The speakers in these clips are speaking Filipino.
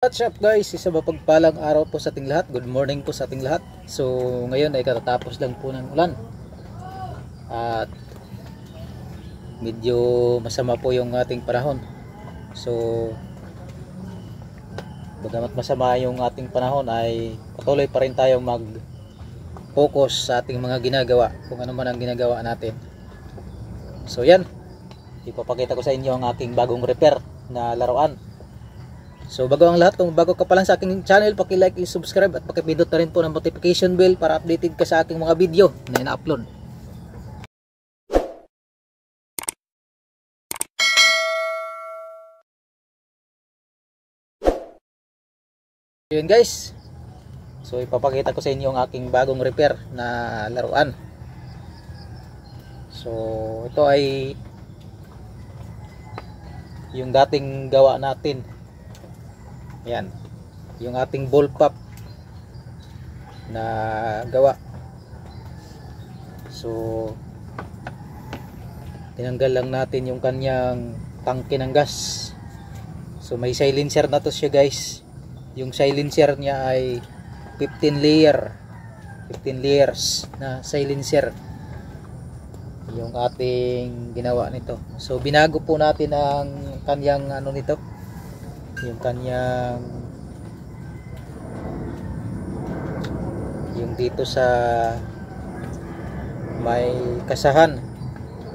What's up guys? Isa mapagpalang araw po sa ating lahat. Good morning po sa ating lahat. So ngayon ay katatapos lang po ng ulan. At medyo masama po yung ating panahon. So bagamat masama yung ating panahon ay patuloy pa rin tayong mag-focus sa ating mga ginagawa. Kung ano man ang ginagawa natin. So yan. Ipapakita ko sa inyo ang aking bagong repair na laruan. So bago ang lahat, kung bago ka pa lang sa aking channel, paki-like, i-subscribe at paki-pindot na rin po ng notification bell para updated ka sa aking mga video na ina-upload. Yun guys. So ipapakita ko sa inyo ang aking bagong repair na laruan. So ito ay yung dating gawa natin. Yan, yung ating ball pop na gawa. So tinanggal lang natin yung kanyang tangke ng gas. So may silencer na to siya guys. Yung silencer niya ay 15 layers na silencer yung ating ginawa nito. So binago po natin ang kanyang ano nito, yung kanyang yung dito sa may kasahan.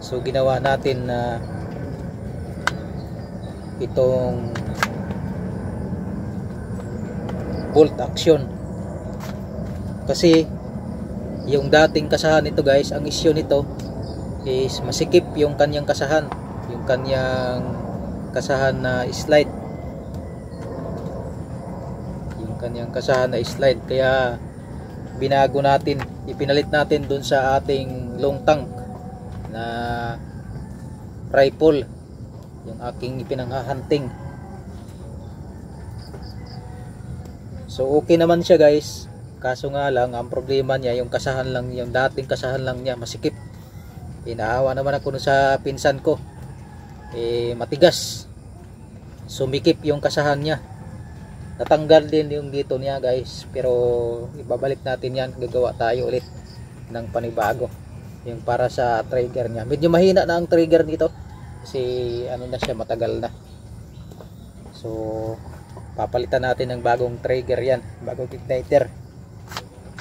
So ginawa natin na itong bolt action, kasi yung dating kasahan nito guys, ang issue nito is masikip yung kanyang kasahan, yung kanyang kasahan na slide, yung kanyang kasahan na slide. Kaya binago natin, ipinalit natin dun sa ating long tank na rifle, yung aking ipinanghahunting. So okay naman siya guys, kaso nga lang ang problema niya yung kasahan lang, yung dating kasahan lang niya masikip. Inaawa naman ako sa pinsan ko, matigas, sumikip yung kasahan niya. Natanggal din yung dito niya guys, pero ibabalik natin yan, gagawa tayo ulit ng panibago yung para sa trigger niya. Medyo mahina na ang trigger nito kasi ano na siya, matagal na. So papalitan natin ng bagong trigger yan, bagong igniter.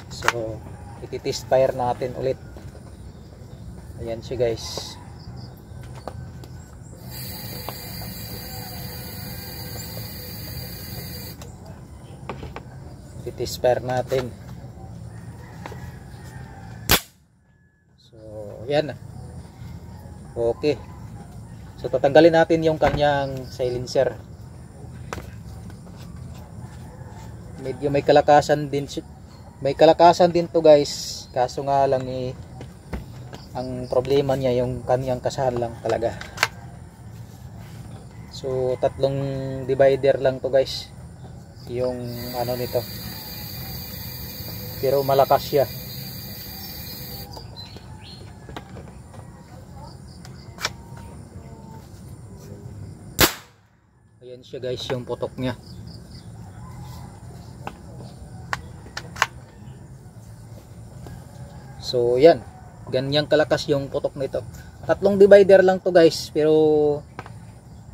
So iti-test fire natin ulit. Ayan siya guys. Iti-test fire natin. So ayan. Okay. So tatanggalin natin yung kanyang silencer. Medyo may kalakasan din, to guys, kaso nga lang ang problema niya yung kanyang kasahan lang talaga. So tatlong divider lang to guys yung ano nito, pero malakas siya. Ayan siya guys, yung putok niya. So yan, ganyang kalakas yung putok nito. Tatlong divider lang to guys, pero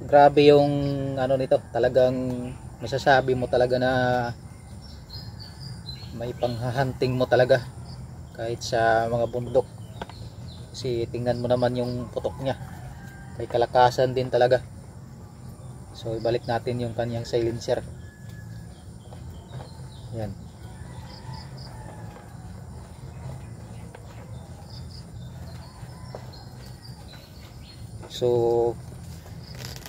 grabe yung ano nito, talagang masasabi mo talaga na may panghahunting mo talaga kahit sa mga bundok. Kasi tingnan mo naman yung putok niya, may kalakasan din talaga. So ibalik natin yung kanyang silencer. Yan. So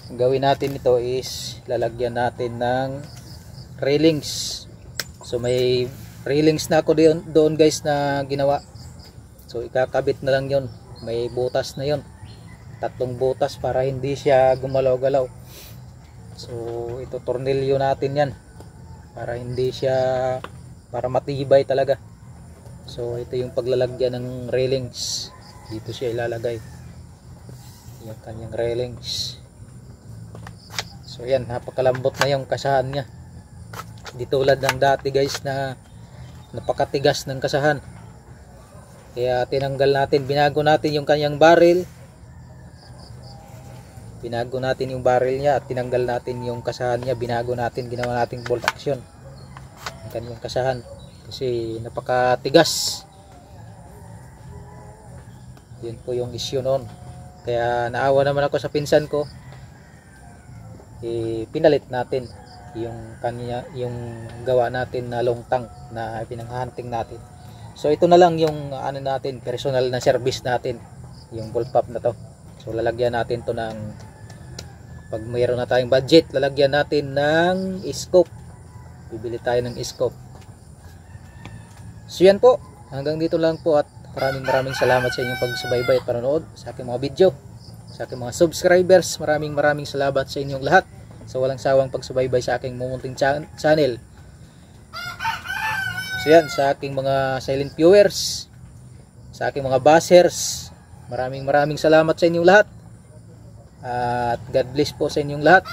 ang gawin natin ito is lalagyan natin ng railings. So may railings na ako doon guys na ginawa. So ikakabit na lang yon. May butas na yon, tatlong butas para hindi siya gumalaw-galaw. So ito tornilyo natin yan para hindi siya, para matibay talaga. So ito yung paglalagyan ng railings, dito siya ilalagay yung kanyang railings. So yan, napakalambot na yung kasahan niya. Di tulad ng dati guys na napakatigas ng kasahan. Kaya tinanggal natin, binago natin yung kanyang barrel. Binago natin yung barrel niya at tinanggal natin yung kasahan niya. Binago natin, ginawa nating bolt action ang kanyang kasahan kasi napakatigas. Yun po yung issue noon. Kaya naawa naman ako sa pinsan ko. Pinalit natin yung kanya, yung gawa natin na long tank na pinanghunting natin. So ito na lang yung ano natin, personal na service natin, yung bullpup na to. So lalagyan natin to ng, pag mayroon na tayong budget, lalagyan natin ng scope. Bibili tayo ng scope. So yan po, hanggang dito lang po at maraming salamat sa inyong pagsubaybay at panonood sa aking mga video. Sa aking mga subscribers, maraming salamat sa inyong lahat sa walang sawang pagsubaybay sa aking mumunting channel. So yan, sa aking mga silent viewers, sa aking mga bashers, maraming salamat sa inyong lahat. At God bless po sa inyong lahat.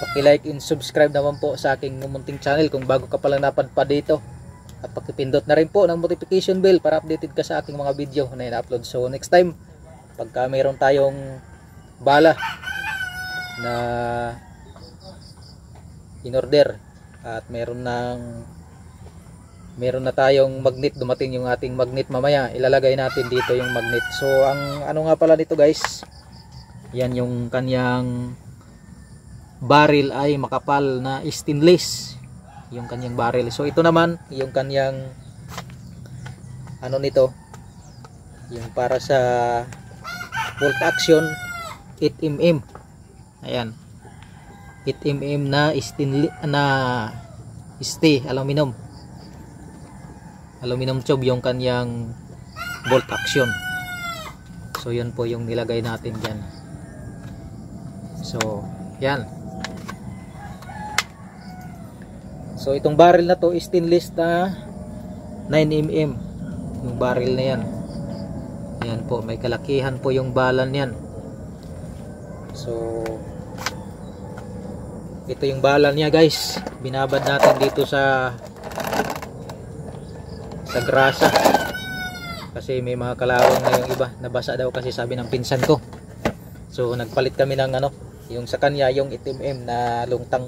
Paki-like and subscribe naman po sa aking mumunting channel kung bago ka palang napadpad dito. At pakipindot na rin po ng notification bell para updated ka sa aking mga video na ina-upload. So next time, pagka mayroon tayong bala na in order at meron na tayong magnet, dumating yung ating magnet mamaya, ilalagay natin dito yung magnet. So ang ano nga pala nito guys, yan yung kanyang barrel ay makapal na stainless, yung kanyang barrel. So ito naman yung kanyang ano nito, yung para sa bolt action 8mm. Ayan, 8mm na stainless na aluminum tube yung kanyang bolt action. So yun po yung nilagay natin dyan. So yan. So itong barrel na to stainless na 9mm yung barrel na yan. Yan po, may kalakihan po yung balan yan. So ito yung balan niya guys, binabad natin dito sa grasa kasi may mga kalawang na yung iba nabasa daw kasi sabi ng pinsan ko. So nagpalit kami ng ano, yung sa kanya yung 8mm na long tank.